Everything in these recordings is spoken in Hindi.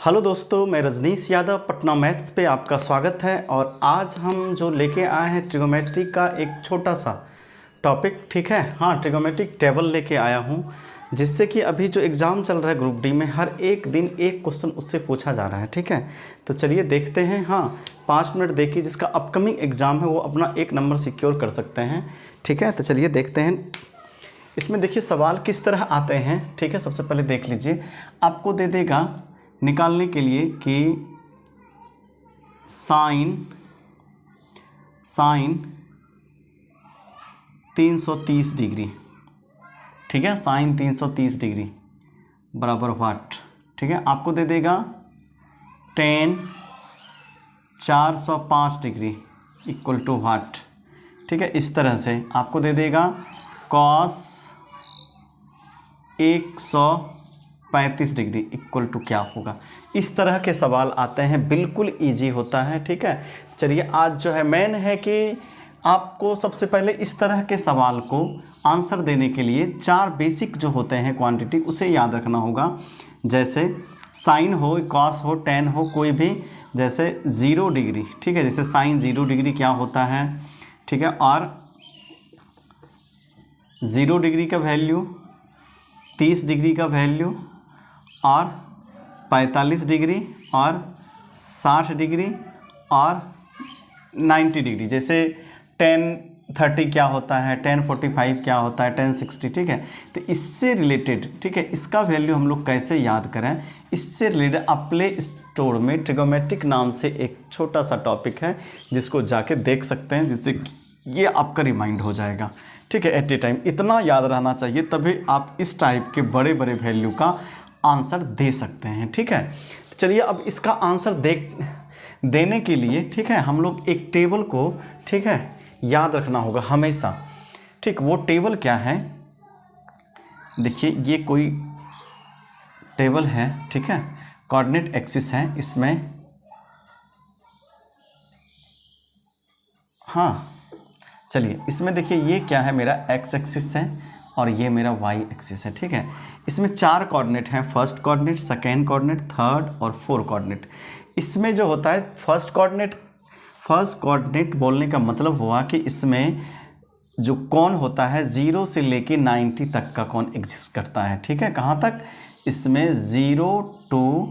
हेलो दोस्तों, मैं रजनीश यादव पटना मैथ्स पे आपका स्वागत है। और आज हम जो लेके आए हैं ट्रिगोमेट्री का एक छोटा सा टॉपिक, ठीक है। हाँ, ट्रिगोमेट्रिक टेबल लेके आया हूँ, जिससे कि अभी जो एग्ज़ाम चल रहा है ग्रुप डी में, हर एक दिन एक क्वेश्चन उससे पूछा जा रहा है, ठीक है। तो चलिए देखते हैं। हाँ, 5 मिनट देखिए, जिसका अपकमिंग एग्ज़ाम है वो अपना 1 नंबर सिक्योर कर सकते हैं, ठीक है। तो चलिए देखते हैं। इसमें देखिए सवाल किस तरह आते हैं, ठीक है। सबसे पहले देख लीजिए, आपको दे देगा निकालने के लिए कि साइन 330 डिग्री, ठीक है। साइन 330 डिग्री बराबर व्हाट, ठीक है। आपको दे देगा ten 405 degree equal to what, ठीक है। इस तरह से आपको दे देगा कॉस 135 डिग्री इक्वल टू क्या होगा। इस तरह के सवाल आते हैं, बिल्कुल इजी होता है, ठीक है। चलिए आज जो है मेन है कि आपको सबसे पहले इस तरह के सवाल को आंसर देने के लिए 4 बेसिक जो होते हैं क्वांटिटी, उसे याद रखना होगा। जैसे साइन हो, कॉस हो, टेन हो, कोई भी, जैसे 0 डिग्री, ठीक है। जैसे साइन 0 डिग्री क्या होता है, ठीक है। और 0 डिग्री का वैल्यू, 30 डिग्री का वैल्यू, और 45 डिग्री, और 60 डिग्री, और 90 डिग्री। जैसे 1030 क्या होता है, 1045 क्या होता है, 1060, ठीक है। तो इससे रिलेटेड, ठीक है, इसका वैल्यू हम लोग कैसे याद करें, इससे रिलेटेड प्ले स्टोर में ट्रिगोमेट्रिक नाम से एक छोटा सा टॉपिक है, जिसको जाके देख सकते हैं, जिससे ये आपका रिमाइंड हो जाएगा, ठीक है। एट ए टाइम इतना याद रहना चाहिए, तभी आप इस टाइप के बड़े बड़े वैल्यू का आंसर दे सकते हैं, ठीक है। चलिए अब इसका आंसर देने के लिए, ठीक है, हम लोग एक टेबल को, ठीक है, याद रखना होगा हमेशा, ठीक। वो टेबल क्या है, देखिए ये कोई टेबल है, ठीक है, कोऑर्डिनेट एक्सिस है इसमें। हाँ, चलिए इसमें देखिए ये क्या है, मेरा एक्स एक्सिस है और ये मेरा वाई एक्सिस है, ठीक है। इसमें 4 कोऑर्डिनेट हैं, first coordinate, second coordinate, third और 4 कोऑर्डिनेट। इसमें जो होता है फर्स्ट कोऑर्डिनेट बोलने का मतलब हुआ कि इसमें जो कोण होता है 0 से लेके 90 तक का कोण एग्जिस्ट करता है, ठीक है। कहाँ तक, इसमें 0 to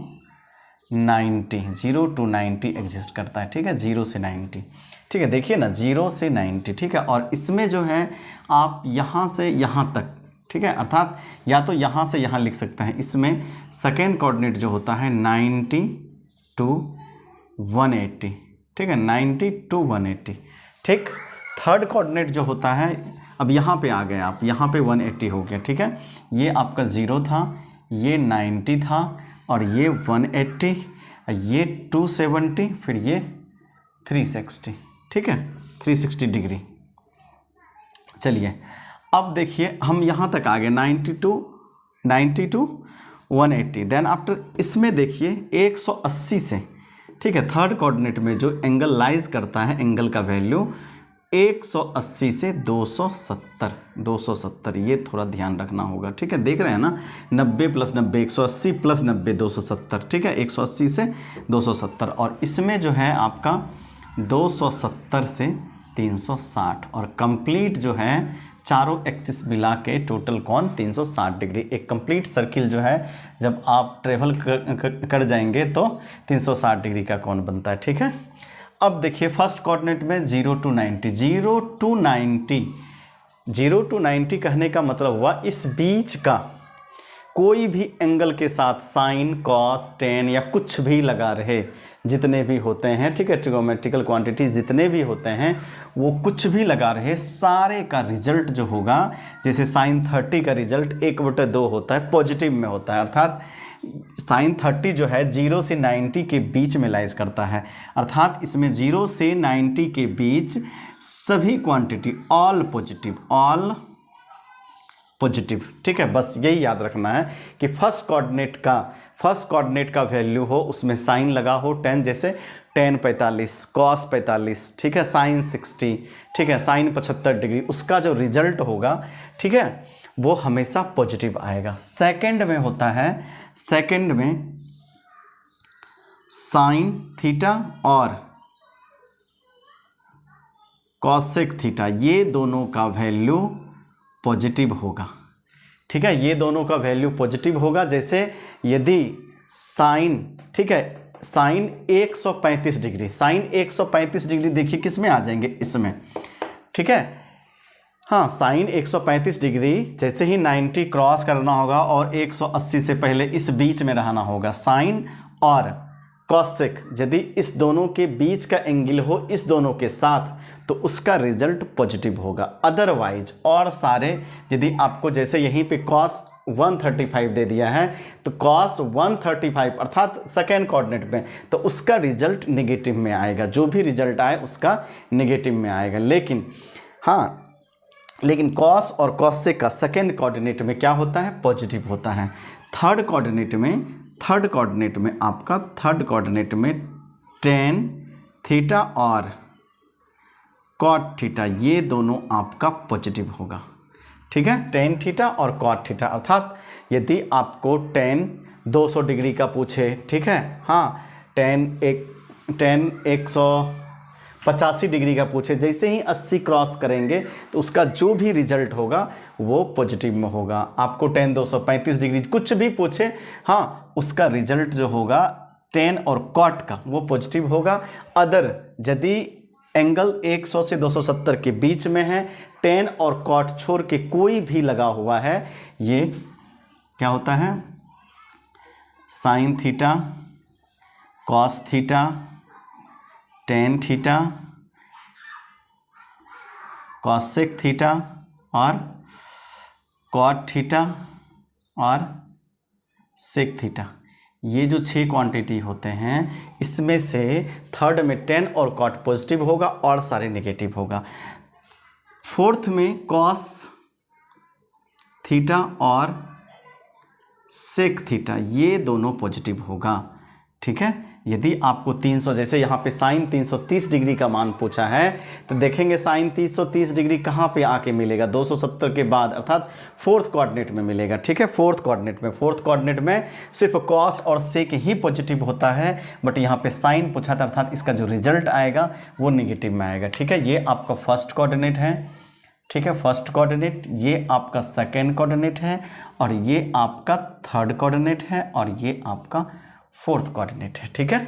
90 एग्जिस्ट करता है, ठीक है। 0 से 90, ठीक है। देखिए ना, 0 से 90, ठीक है। और इसमें जो है आप यहाँ से यहाँ तक, ठीक है, अर्थात या तो यहाँ से यहाँ लिख सकते हैं। इसमें सेकेंड कोऑर्डिनेट जो होता है 90 to 180, ठीक है, 90 to 180, ठीक। थर्ड कोऑर्डिनेट जो होता है, अब यहाँ पे आ गए आप, यहाँ पे 180 हो गया, ठीक है। ये आपका 0 था, ये 90 था, और ये 180, ये 270, फिर ये 360, ठीक है, 360 डिग्री। चलिए अब देखिए हम यहाँ तक आ गए, 90 to 180। देन आफ्टर इसमें देखिए 180 से, ठीक है, थर्ड कोऑर्डिनेट में जो एंगल लाइज करता है, एंगल का वैल्यू 180 से 270, ये थोड़ा ध्यान रखना होगा, ठीक है। देख रहे हैं ना, 90 + 90, 180 + 90, 270, ठीक है, 180 से 270। और इसमें जो है आपका 270 से 360, और कंप्लीट जो है चारों एक्सिस मिला के टोटल कोण 360 डिग्री। एक कंप्लीट सर्किल जो है जब आप ट्रेवल कर जाएंगे तो 360 डिग्री का कोण बनता है, ठीक है। अब देखिए फर्स्ट कोऑर्डिनेट में 0 to 90, 0 to 90 कहने का मतलब हुआ इस बीच का कोई भी एंगल के साथ साइन, कॉस, टेन या कुछ भी लगा रहे, जितने भी होते हैं, ठीक है, ट्रिगोमेट्रिकल क्वांटिटी जितने भी होते हैं, वो कुछ भी लगा रहे, सारे का रिजल्ट जो होगा, जैसे साइन 30 का रिजल्ट 1/2 होता है, पॉजिटिव में होता है। अर्थात साइन 30 जो है 0 से 90 के बीच में लाइज करता है, अर्थात इसमें 0 से 90 के बीच सभी क्वांटिटी ऑल पॉजिटिव, ठीक है। बस यही याद रखना है कि फर्स्ट कोऑर्डिनेट का वैल्यू हो, उसमें साइन लगा हो 10, जैसे 10 45, कॉस 45, ठीक है, साइन 60, ठीक है, साइन 75 डिग्री, उसका जो रिजल्ट होगा, ठीक है, वो हमेशा पॉजिटिव आएगा। सेकंड में होता है, सेकंड में साइन थीटा और कॉसेक थीटा, ये दोनों का वैल्यू पॉजिटिव होगा। ठीक है, ये दोनों का वैल्यू पॉजिटिव होगा। जैसे यदि साइन, ठीक है, साइन 135 डिग्री, साइन 135 डिग्री देखिए किस में आ जाएंगे, इसमें। ठीक है, हाँ, साइन 135 डिग्री जैसे ही 90 क्रॉस करना होगा और 180 से पहले इस बीच में रहना होगा। साइन और कॉसेक यदि इस दोनों के बीच का एंगल हो इस दोनों के साथ, तो उसका रिजल्ट पॉजिटिव होगा। अदरवाइज और सारे, यदि आपको जैसे यहीं पे कॉस 135 दे दिया है, तो कॉस 135 अर्थात सेकेंड कोऑर्डिनेट में, तो उसका रिजल्ट नेगेटिव में आएगा। जो भी रिजल्ट आए उसका नेगेटिव में आएगा। लेकिन कॉस और कॉसेक का सेकेंड कोऑर्डिनेट में क्या होता है, पॉजिटिव होता है। थर्ड कोऑर्डिनेट में आपका थर्ड कोऑर्डिनेट में टेन थीटा और कॉट थीटा, ये दोनों आपका पॉजिटिव होगा। ठीक है, टेन थीटा और कॉट थीटा, अर्थात यदि आपको टेन 200 डिग्री का पूछे, ठीक है, हाँ, टेन 185 डिग्री का पूछे, जैसे ही 80 क्रॉस करेंगे तो उसका जो भी रिजल्ट होगा वो पॉजिटिव में होगा। आपको टेन 235 डिग्री कुछ भी पूछे, हाँ, उसका रिजल्ट जो होगा टेन और कॉट का वो पॉजिटिव होगा। अदर यदि एंगल 100 से 270 के बीच में है, टेन और कॉट छोड़ के कोई भी लगा हुआ है, ये क्या होता है, sine theta, cos theta, tan theta, cosec theta और कॉट थीटा और सेक थीटा, ये जो 6 क्वांटिटी होते हैं, इसमें से थर्ड में टेन और कॉट पॉजिटिव होगा और सारे नेगेटिव होगा। फोर्थ में कॉस थीटा और सेक थीटा, ये दोनों पॉजिटिव होगा। ठीक है, यदि आपको 300, जैसे यहाँ पे साइन 330 डिग्री का मान पूछा है, तो देखेंगे साइन 330 डिग्री कहाँ पे आके मिलेगा, 270 के बाद, अर्थात फोर्थ कोऑर्डिनेट में मिलेगा। ठीक है, फोर्थ कोऑर्डिनेट में सिर्फ कॉस और सेक ही पॉजिटिव होता है, बट यहाँ पे साइन पूछा था, अर्थात इसका जो रिजल्ट आएगा वो निगेटिव में आएगा। ठीक है, ये आपका फर्स्ट कोऑर्डिनेट है। ठीक है, फर्स्ट कोऑर्डिनेट, ये आपका सेकेंड कोऑर्डिनेट है, और ये आपका थर्ड कोऑर्डिनेट है, और ये आपका फोर्थ कोऑर्डिनेट है। ठीक है,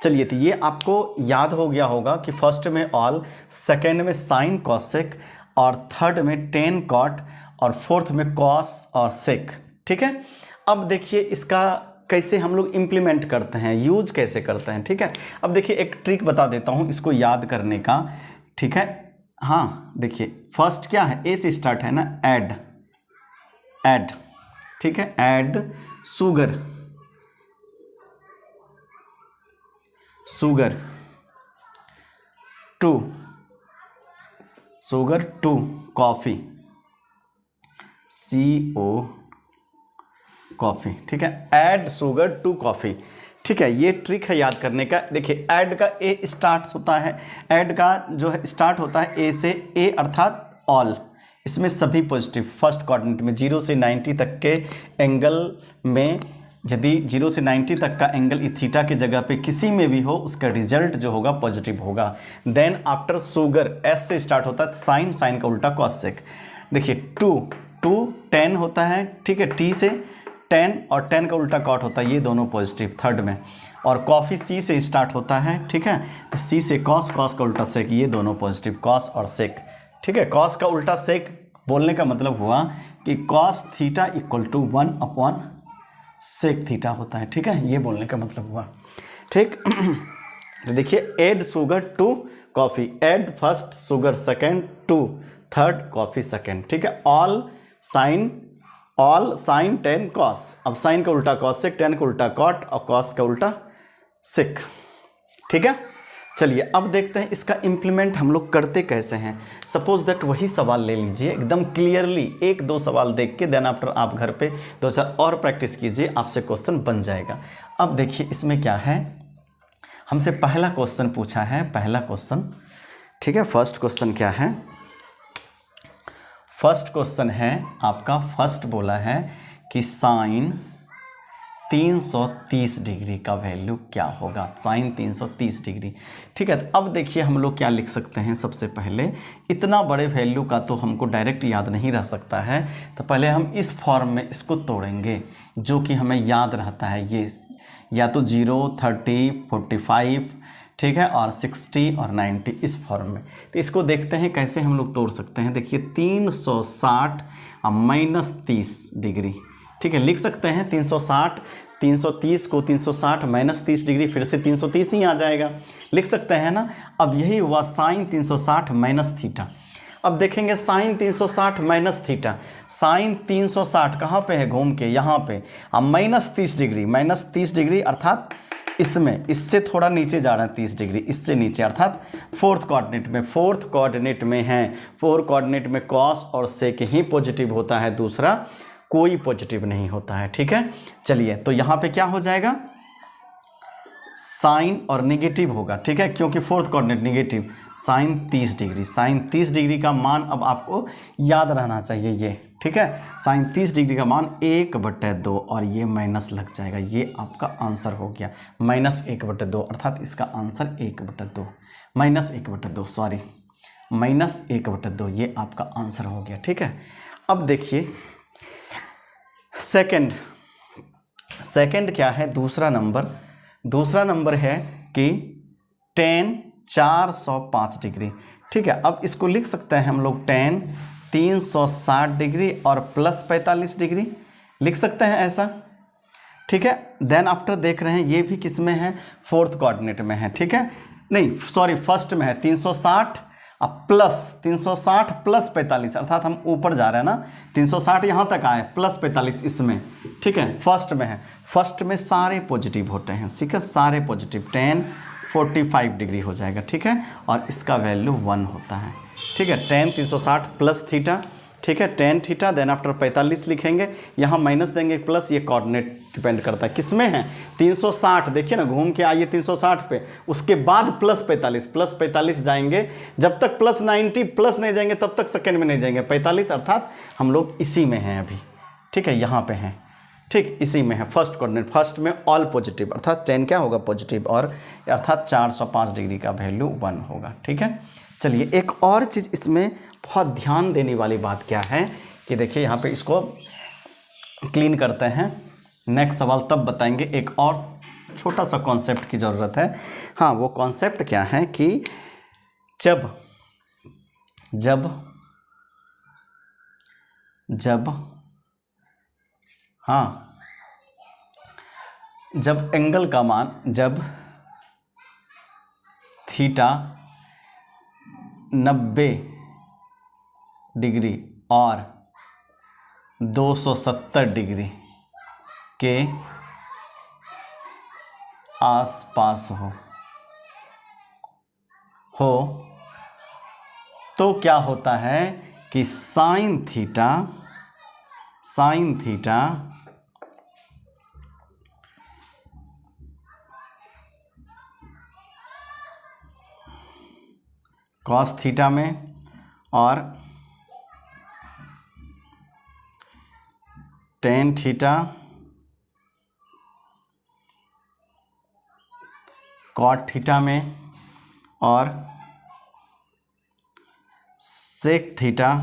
चलिए, तो ये आपको याद हो गया होगा कि फर्स्ट में ऑल, सेकेंड में साइन कॉसेक, और थर्ड में टेन कॉट, और फोर्थ में कॉस और सेक। ठीक है, अब देखिए इसका कैसे हम लोग इम्प्लीमेंट करते हैं, यूज कैसे करते हैं। ठीक है, अब देखिए एक ट्रिक बता देता हूँ इसको याद करने का। ठीक है, हाँ, देखिए फर्स्ट क्या है, ए से स्टार्ट है ना, ऐड। ठीक है, add sugar to coffee, CO coffee. ठीक है, ऐड शुगर टू कॉफ़ी। ठीक है, ये ट्रिक है याद करने का। देखिए ऐड का ए स्टार्ट होता है, ऐड का जो है स्टार्ट होता है ए से, ए अर्थात ऑल, इसमें सभी पॉजिटिव। फर्स्ट कोऑर्डिनेट में 0 से 90 तक के एंगल में, यदि 0 से 90 तक का एंगल थीटा की जगह पे किसी में भी हो, उसका रिजल्ट जो होगा पॉजिटिव होगा। देन आफ्टर शुगर, एस से स्टार्ट होता है, साइन का उल्टा कॉसेक। देखिए टू 10 होता है। ठीक है, टी से 10 और 10 का उल्टा कॉट होता है, ये दोनों पॉजिटिव थर्ड में। और कॉफ़ी सी से स्टार्ट होता है। ठीक है, सी से कॉस का उल्टा सेक, ये दोनों पॉजिटिव, कॉस और सेक। ठीक है, कॉस का उल्टा सेक बोलने का मतलब हुआ कि cos theta equal to 1 upon sec theta होता है। ठीक है, ये बोलने का मतलब हुआ। ठीक, तो देखिए add sugar to coffee, add first sugar second to third coffee second. ठीक है, ऑल साइन 10 कॉस, अब साइन का उल्टा कॉस सेक, 10 का उल्टा कॉट और कॉस का उल्टा सेक। ठीक है, चलिए अब देखते हैं इसका इम्प्लीमेंट हम लोग करते कैसे हैं। सपोज दैट वही सवाल ले लीजिए एकदम क्लियरली, 1-2 सवाल देख के देन आफ्टर आप घर पे 2-4 और प्रैक्टिस कीजिए, आपसे क्वेश्चन बन जाएगा। अब देखिए इसमें क्या है, हमसे पहला क्वेश्चन पूछा है, पहला क्वेश्चन। ठीक है, फर्स्ट क्वेश्चन क्या है, फर्स्ट क्वेश्चन है आपका, फर्स्ट बोला है कि साइन 330 डिग्री का वैल्यू क्या होगा, साइन 330 डिग्री। ठीक है, तो अब देखिए हम लोग क्या लिख सकते हैं। सबसे पहले इतना बड़े वैल्यू का तो हमको डायरेक्ट याद नहीं रह सकता है, तो पहले हम इस फॉर्म में इसको तोड़ेंगे जो कि हमें याद रहता है। ये या तो 0, 30, 45, ठीक है, और 60 और 90 इस फॉर्म में। तो इसको देखते हैं कैसे हम लोग तोड़ सकते हैं। देखिए 360 माइनस 30 डिग्री, ठीक है, लिख सकते हैं 360, 330 को 360 माइनस 30 डिग्री, फिर से 330 ही आ जाएगा, लिख सकते हैं ना। अब यही हुआ साइन 360 माइनस थीटा। अब देखेंगे साइन 360 माइनस थीटा, साइन 360 कहाँ पे है, घूम के यहाँ पे। अब माइनस 30 डिग्री, माइनस 30 डिग्री अर्थात इसमें, इससे थोड़ा नीचे जा रहा है 30 डिग्री, इससे नीचे अर्थात फोर्थ कोऑर्डिनेट में, फोर्थ कोऑर्डिनेट में है। फोर्थ कोऑर्डिनेट में कॉस और सेक ही पॉजिटिव होता है, दूसरा कोई पॉजिटिव नहीं होता है। ठीक है, चलिए तो यहाँ पे क्या हो जाएगा, साइन और नेगेटिव होगा। ठीक है, क्योंकि fourth coordinate negative, sine 30 degree, sine 30 degree का मान अब आपको याद रहना चाहिए ये। ठीक है, साइन 30 डिग्री का मान 1/2 और ये माइनस लग जाएगा, ये आपका आंसर हो गया माइनस 1/2, अर्थात इसका आंसर 1/2 माइनस 1/2, सॉरी माइनस 1/2, ये आपका आंसर हो गया। ठीक है, अब देखिए सेकंड क्या है, दूसरा नंबर है कि tan 405 डिग्री। ठीक है, अब इसको लिख सकते हैं हम लोग tan 360 डिग्री और प्लस 45 डिग्री लिख सकते हैं ऐसा। ठीक है, देन आफ्टर देख रहे हैं ये भी किस में है, फोर्थ कोऑर्डिनेट में है। ठीक है, नहीं सॉरी फर्स्ट में है, 360 अब प्लस 360 प्लस 45, अर्थात हम ऊपर जा रहे हैं ना, 360 यहाँ तक आए प्लस 45 इसमें। ठीक है, फर्स्ट में है, फर्स्ट में सारे पॉजिटिव होते हैं। ठीक है, सारे पॉजिटिव, tan 45 डिग्री हो जाएगा। ठीक है, और इसका वैल्यू 1 होता है। ठीक है, tan 360 प्लस थीटा, ठीक है, tan थीटा, देन आफ्टर 45 लिखेंगे, यहाँ माइनस देंगे प्लस, ये कोऑर्डिनेट डिपेंड करता है किस में है, 360, देखिए ना घूम के आइए 360 पे, उसके बाद प्लस 45 जाएंगे, जब तक प्लस 90 प्लस नहीं जाएंगे तब तक सेकेंड में नहीं जाएंगे, 45 अर्थात हम लोग इसी में हैं अभी। ठीक है, यहाँ पे हैं, ठीक इसी में है फर्स्ट कोऑर्डिनेट, फर्स्ट में ऑल पॉजिटिव, अर्थात tan क्या होगा पॉजिटिव, और अर्थात 405 डिग्री का वैल्यू 1 होगा। ठीक है, चलिए एक और चीज़ इसमें बहुत ध्यान देने वाली बात क्या है कि देखिए यहाँ पे इसको क्लीन करते हैं, नेक्स्ट सवाल तब बताएंगे। एक और छोटा सा कॉन्सेप्ट की ज़रूरत है। हाँ, वो कॉन्सेप्ट क्या है कि जब एंगल का मान, जब थीटा 90 डिग्री और 270 डिग्री के आसपास हो तो क्या होता है कि साइन थीटा कॉस थीटा में और tan थीटा कॉट थीटा में और सेक थीटा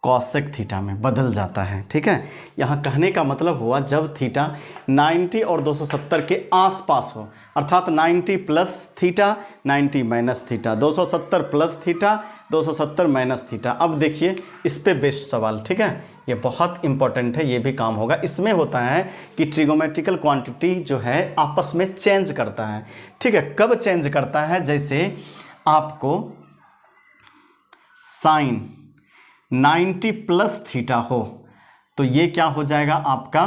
कॉसेक थीटा में बदल जाता है। ठीक है, यहाँ कहने का मतलब हुआ जब थीटा 90 और 270 के आसपास हो, अर्थात 90 plus theta 90 minus theta, 270 plus theta 270 minus theta. अब देखिए इस पे बेस्ड सवाल, ठीक है, ये बहुत इंपॉर्टेंट है, ये भी काम होगा। इसमें होता है कि ट्रिगोमेट्रिकल क्वांटिटी जो है आपस में चेंज करता है। ठीक है, कब चेंज करता है, जैसे आपको साइन 90 प्लस थीटा हो तो ये क्या हो जाएगा आपका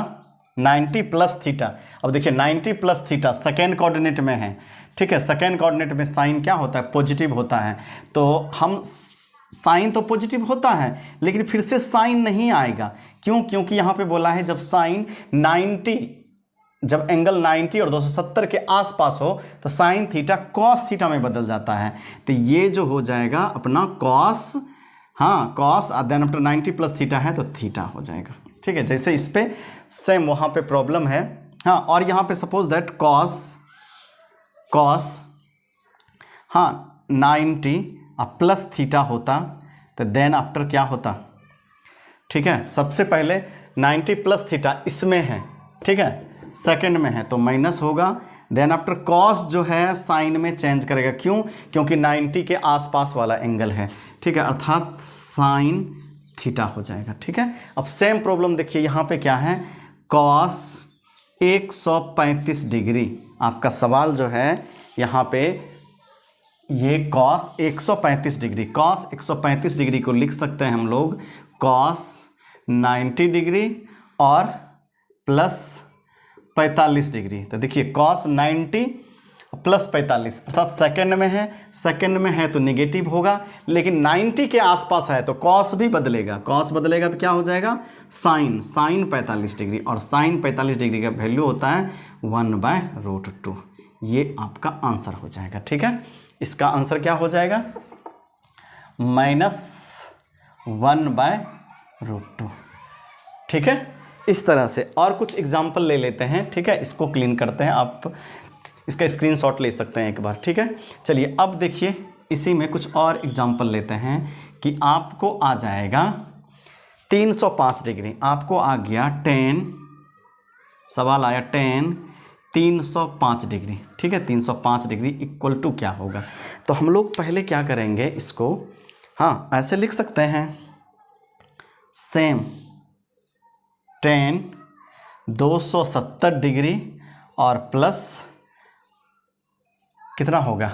90 प्लस थीटा। अब देखिए 90 प्लस थीटा सेकेंड कोऑर्डिनेट में है। ठीक है, सेकेंड कोऑर्डिनेट में साइन क्या होता है, पॉजिटिव होता है, तो हम साइन तो पॉजिटिव होता है लेकिन फिर से साइन नहीं आएगा। क्यों? क्योंकि यहाँ पे बोला है जब साइन 90, जब एंगल 90 और 270 के आसपास हो तो साइन थीटा कॉस थीटा में बदल जाता है। तो ये जो हो जाएगा अपना कॉस हाँ cos then after 90 plus theta है तो थीटा हो जाएगा। ठीक है, जैसे इस पे सेम वहाँ पे प्रॉब्लम है। हाँ, और यहाँ पे सपोज दैट कॉस हाँ 90 प्लस थीटा होता तो देन आफ्टर क्या होता। ठीक है, सबसे पहले 90 प्लस थीटा इसमें है, ठीक है, सेकंड में है तो माइनस होगा। देन आफ्टर कॉस जो है साइन में चेंज करेगा, क्यों? क्योंकि 90 के आसपास वाला एंगल है। ठीक है, अर्थात साइन थीटा हो जाएगा। ठीक है, अब सेम प्रॉब्लम देखिए यहाँ पे क्या है, कॉस 135 डिग्री। आपका सवाल जो है यहाँ पे ये कॉस 135 डिग्री, कॉस 135 डिग्री को लिख सकते हैं हम लोग कॉस 90 डिग्री और प्लस 45 डिग्री। तो देखिए कॉस 90 प्लस 45 अर्थात सेकंड में है, सेकंड में है तो नेगेटिव होगा, लेकिन 90 के आसपास है तो कॉस भी बदलेगा, कॉस बदलेगा तो क्या हो जाएगा साइन 45 डिग्री, और साइन 45 डिग्री का वैल्यू होता है 1/√2। ये आपका आंसर हो जाएगा। ठीक है, इसका आंसर क्या हो जाएगा -1/√2। ठीक है, इस तरह से और कुछ एग्जाम्पल ले लेते हैं। ठीक है, इसको क्लीन करते हैं, आप इसका स्क्रीनशॉट ले सकते हैं एक बार। ठीक है, चलिए अब देखिए इसी में कुछ और एग्जाम्पल लेते हैं कि आपको आ जाएगा 305 डिग्री, आपको आ गया 10, सवाल आया 10 305 डिग्री। ठीक है, 305 डिग्री इक्वल टू क्या होगा, तो हम लोग पहले क्या करेंगे इसको, हाँ ऐसे लिख सकते हैं सेम 10 270 डिग्री और प्लस कितना होगा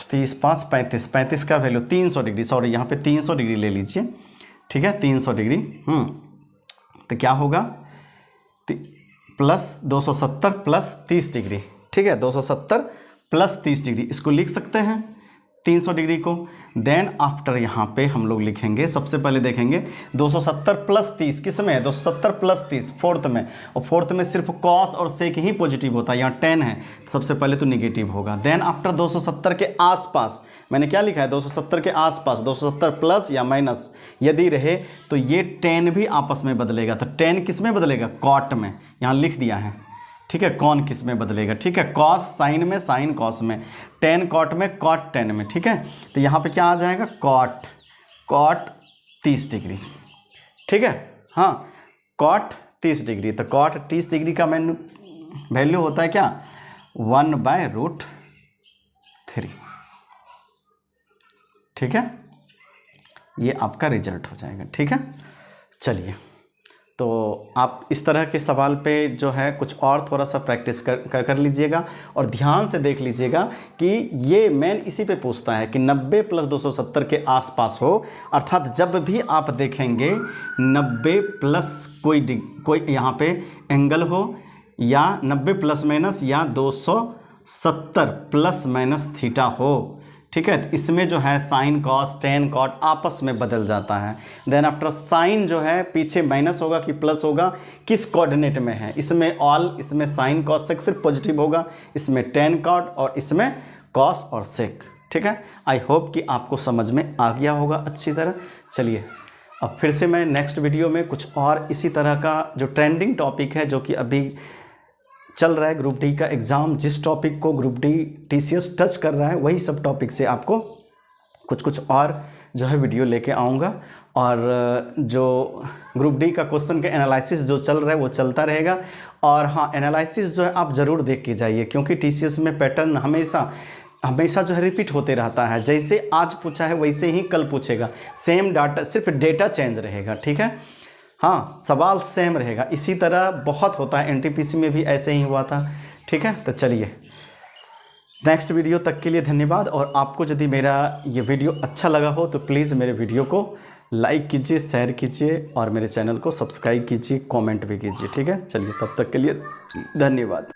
30 5 35, 35 का वैल्यू 300 डिग्री, सॉरी यहाँ पे 300 डिग्री ले लीजिए। ठीक है, 300 डिग्री तो क्या होगा प्लस 270 प्लस 30 डिग्री। ठीक है, 270 प्लस 30 डिग्री इसको लिख सकते हैं 300 डिग्री को। देन आफ्टर यहाँ पे हम लोग लिखेंगे, सबसे पहले देखेंगे 270 प्लस 30 किस में है, 270 प्लस 30 फोर्थ में, और फोर्थ में सिर्फ कॉस और सेक ही पॉजिटिव होता है, यहाँ 10 है सबसे पहले तो निगेटिव होगा। देन आफ्टर 270 के आसपास, मैंने क्या लिखा है 270 के आसपास, 270 प्लस या माइनस यदि रहे तो ये 10 भी आपस में बदलेगा, तो 10 किस में बदलेगा कॉट में, यहाँ लिख दिया है। ठीक है, कौन किस में बदलेगा, ठीक है, कॉस साइन में, साइन कॉस में, 10 कॉट में, कॉट 10 में। ठीक है, तो यहाँ पे क्या आ जाएगा कॉट 30 डिग्री। ठीक है, हाँ कॉट 30 डिग्री, तो कॉट 30 डिग्री का वैल्यू होता है क्या 1/√3। ठीक है, ये आपका रिजल्ट हो जाएगा। ठीक है, चलिए तो आप इस तरह के सवाल पे जो है कुछ और थोड़ा सा प्रैक्टिस कर लीजिएगा, और ध्यान से देख लीजिएगा कि ये मेन इसी पे पूछता है कि 90 प्लस 270 के आसपास हो, अर्थात जब भी आप देखेंगे 90 प्लस कोई यहाँ पे एंगल हो, या 90 प्लस माइनस या 270 प्लस माइनस थीटा हो। ठीक है, तो इसमें जो है साइन कॉस टेन कॉट आपस में बदल जाता है। देन आफ्टर साइन जो है पीछे माइनस होगा कि प्लस होगा, किस कोऑर्डिनेट में है, इसमें ऑल, इसमें साइन कॉस सेक सिर्फ पॉजिटिव होगा, इसमें टेन कॉट और इसमें कॉस और सेक। ठीक है, आई होप कि आपको समझ में आ गया होगा अच्छी तरह। चलिए अब फिर से मैं नेक्स्ट वीडियो में कुछ और इसी तरह का जो ट्रेंडिंग टॉपिक है, जो कि अभी चल रहा है ग्रुप डी का एग्ज़ाम, जिस टॉपिक को ग्रुप डी टीसीएस टच कर रहा है वही सब टॉपिक से आपको कुछ और जो है वीडियो लेके आऊँगा। और जो ग्रुप डी का क्वेश्चन के एनालिसिस जो चल रहा है वो चलता रहेगा। और हाँ, एनालिसिस जो है आप ज़रूर देख के जाइए, क्योंकि टीसीएस में पैटर्न हमेशा जो है रिपीट होते रहता है। जैसे आज पूछा है वैसे ही कल पूछेगा, सेम डाटा, सिर्फ डेटा चेंज रहेगा। ठीक है, हाँ सवाल सेम रहेगा। इसी तरह बहुत होता है, एनटीपीसी में भी ऐसे ही हुआ था। ठीक है, तो चलिए नेक्स्ट वीडियो तक के लिए धन्यवाद। और आपको यदि मेरा ये वीडियो अच्छा लगा हो तो प्लीज़ मेरे वीडियो को लाइक कीजिए, शेयर कीजिए और मेरे चैनल को सब्सक्राइब कीजिए, कमेंट भी कीजिए। ठीक है, चलिए तब तक के लिए धन्यवाद।